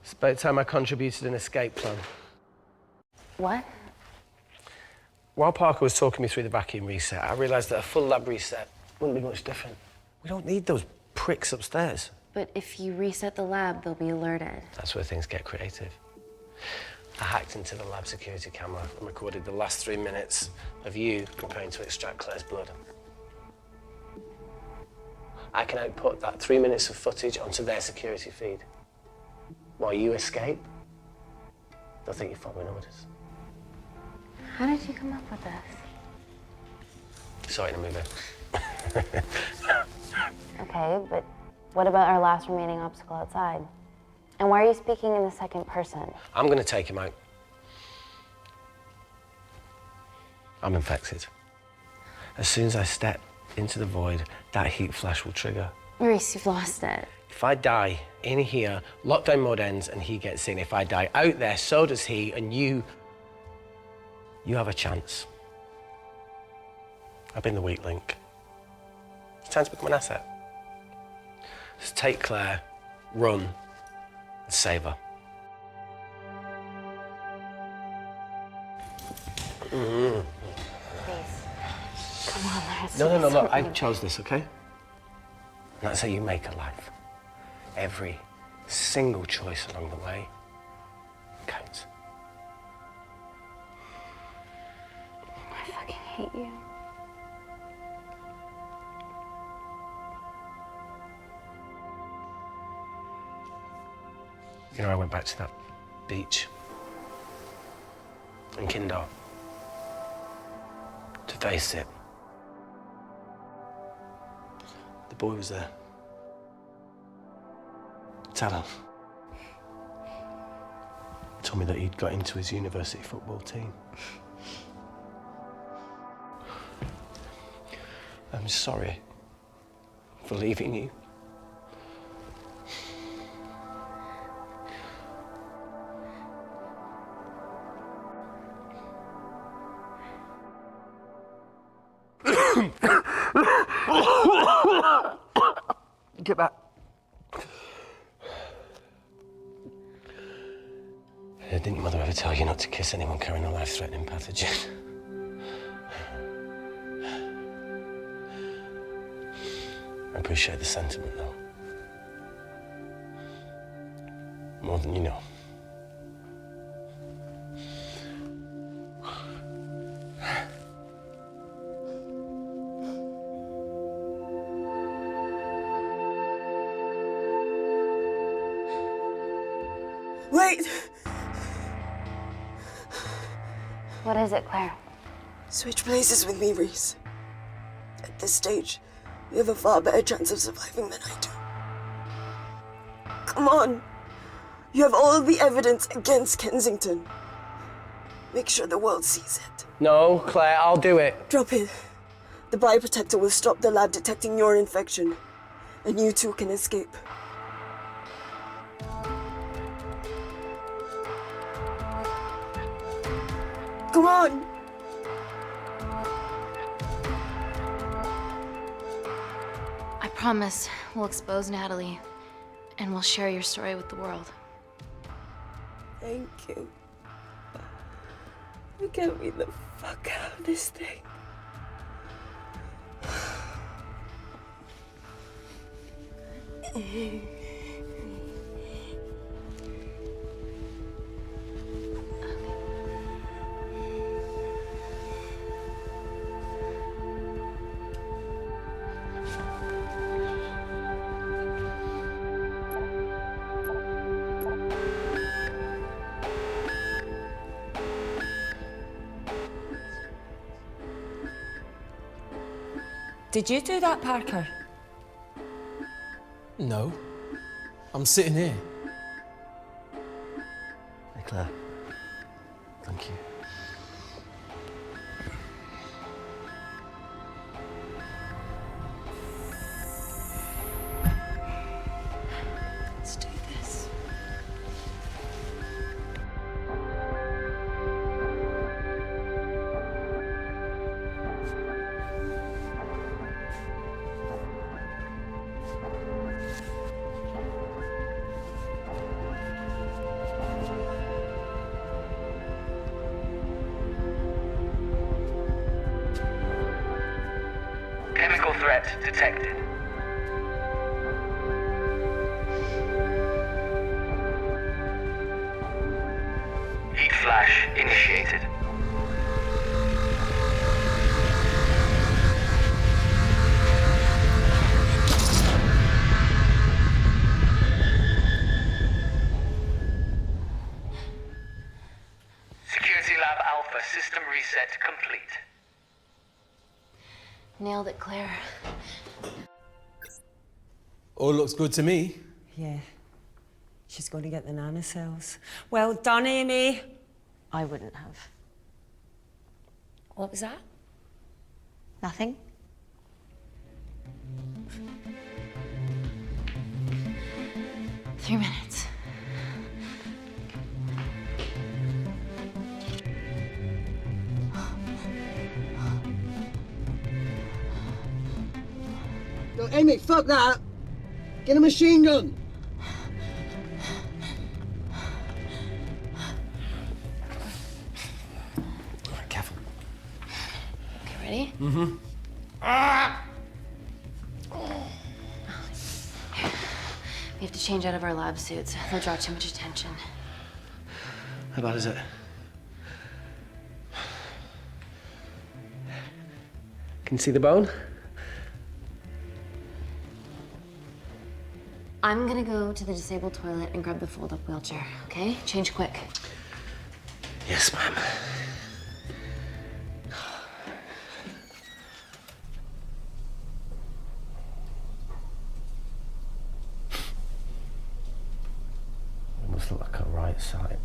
It's about time I contributed an escape plan. What? While Parker was talking me through the vacuum reset, I realised that a full lab reset wouldn't be much different. We don't need those pricks upstairs. But if you reset the lab, they'll be alerted. That's where things get creative. I hacked into the lab security camera and recorded the last 3 minutes of you preparing to extract Claire's blood. I can output that 3 minutes of footage onto their security feed. While you escape, they'll think you're following orders. How did you come up with this? Saw it in a movie. Okay, but what about our last remaining obstacle outside? And why are you speaking in the second person? I'm going to take him out. I'm infected. As soon as I step into the void, that heat flash will trigger. Reese, you've lost it. If I die in here, lockdown mode ends and he gets in. If I die out there, so does he, and you have a chance. I've been the weak link. It's time to become an asset. Just take Claire, run, and save her. Please. Come on, there has to No, be look, I something. chose this, okay? And that's how you make a life. Every single choice along the way counts. I fucking hate you. You know, I went back to that beach in Kindar to face it. The boy was there. Talon. Told me that he'd got into his university football team. I'm sorry for leaving you. Get back. Didn't your mother ever tell you not to kiss anyone carrying a life-threatening pathogen? I appreciate the sentiment, though. More than you know. Wait! What is it, Claire? Switch places with me, Reese. At this stage, you have a far better chance of surviving than I do. Come on. You have all the evidence against Kensington. Make sure the world sees it. No, Claire, I'll do it. Drop it. The bioprotector will stop the lab detecting your infection, and you two can escape. Come on! I promise we'll expose Natalie, and we'll share your story with the world. Thank you. Get me the fuck out of this thing. Did you do that, Parker? No. I'm sitting here. Hey, Claire. Thank you. Chemical threat detected. Heat flash initiated. Security Lab Alpha system reset complete. Nailed it, Claire. All looks good to me. Yeah. She's going to get the nanocells. Well done, Amy. I wouldn't have. What was that? Nothing? Three minutes. No, Amy, fuck that! Get a machine gun! Careful. Okay, ready? Mm-hmm. We have to change out of our lab suits. They'll draw too much attention. How bad is it? Can you see the bone? I'm gonna go to the disabled toilet and grab the fold-up wheelchair, okay? Change quick. Yes, ma'am. It must look like a right side.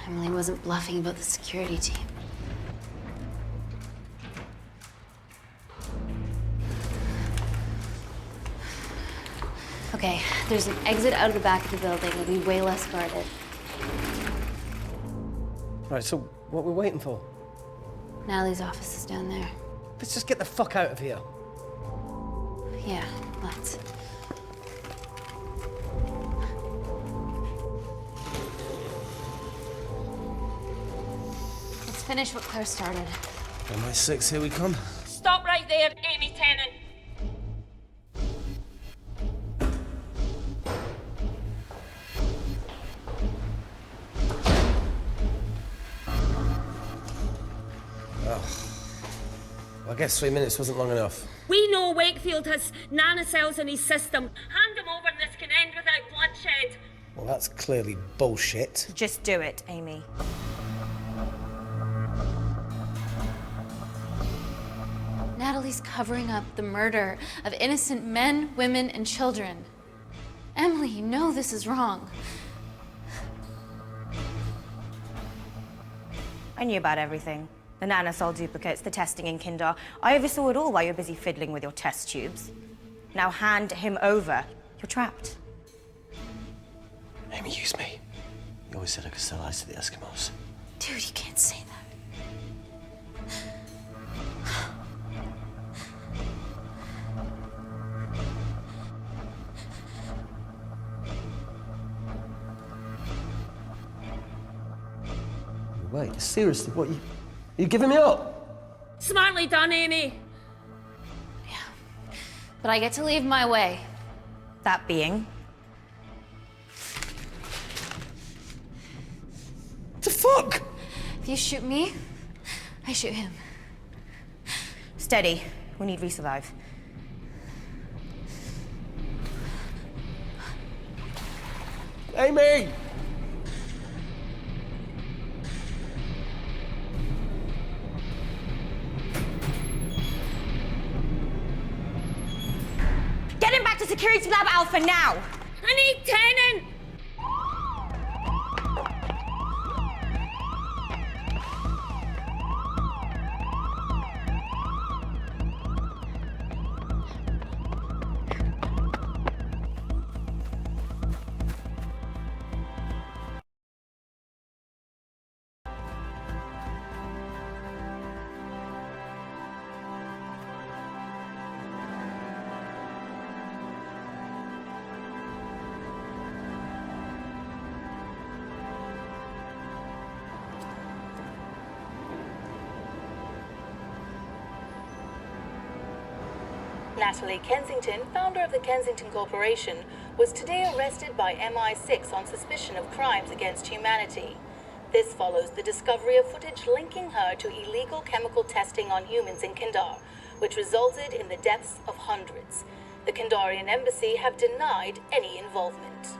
Emily wasn't bluffing about the security team. Okay, there's an exit out of the back of the building. It'll be way less guarded. Right, so what are we waiting for? Natalie's office is down there. Let's just get the fuck out of here. Yeah, let's. Let's finish what Claire started. MI6, here we come. Stop right there, Amy Tennant. Well, I guess 3 minutes wasn't long enough. We know Wakefield has nanocells in his system. Hand him over and this can end without bloodshed. Well, that's clearly bullshit. Just do it, Amy. Natalie's covering up the murder of innocent men, women, and children. Emily, you know this is wrong. I knew about everything. The nanosol duplicates, the testing in Kindar. I oversaw it all while you're busy fiddling with your test tubes. Now hand him over. You're trapped. Amy, use me. You always said I could sell ice to the Eskimos. Dude, you can't say that. Wait, seriously, what, you giving me up? Smartly done, Amy. But I get to leave my way. That being? The fuck? If you shoot me, I shoot him. Steady. We need resurvive. Amy! Get him back to Security Lab Alpha now! I need Tennant! Natalie Kensington, founder of the Kensington Corporation, was today arrested by MI6 on suspicion of crimes against humanity. This follows the discovery of footage linking her to illegal chemical testing on humans in Kandar, which resulted in the deaths of hundreds. The Kandarian embassy have denied any involvement.